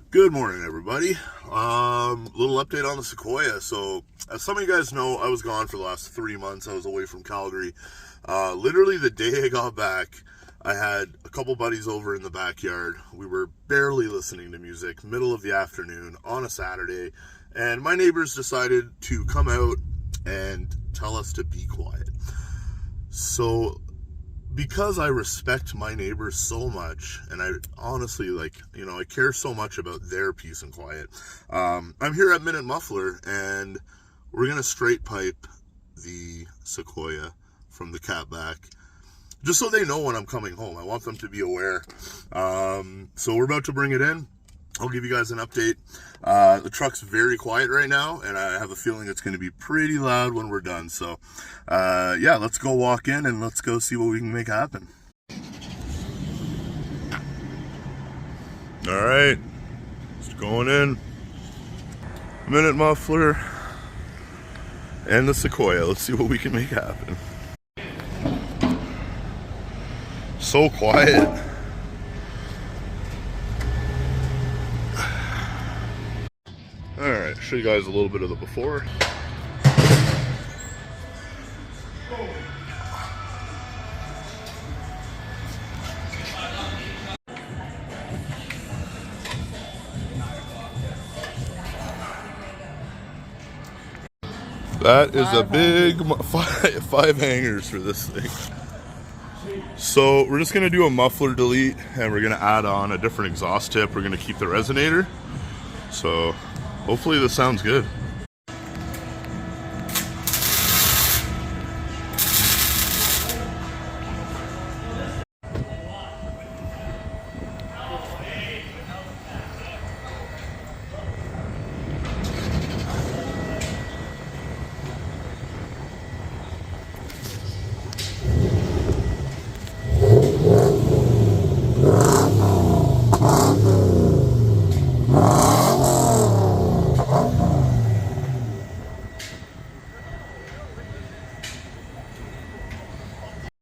Good morning, everybody. Little update on the Sequoia. So, as some of you guys know, I was gone for the last 3 months. I was away from Calgary. Literally the day I got back, I had a couple buddies over in the backyard. We were barely listening to music, middle of the afternoon on a Saturday, and my neighbors decided to come out and tell us to be quiet. So, because I respect my neighbors so much, and I honestly, I care so much about their peace and quiet, I'm here at Minute Muffler, and we're going to straight pipe the Sequoia from the cat back, just so they know when I'm coming home. I want them to be aware. So we're about to bring it in. I'll give you guys an update. The truck's very quiet right now, and I have a feeling it's going to be pretty loud when we're done. So, yeah, let's go walk in and let's go see what we can make happen. All right, just going in. Minute Muffler and the Sequoia. Let's see what we can make happen. So quiet. Alright, show you guys a little bit of the before. That is a big five hangers for this thing. So we're just going to do a muffler delete, and we're going to add on a different exhaust tip. We're going to keep the resonator. So hopefully this sounds good.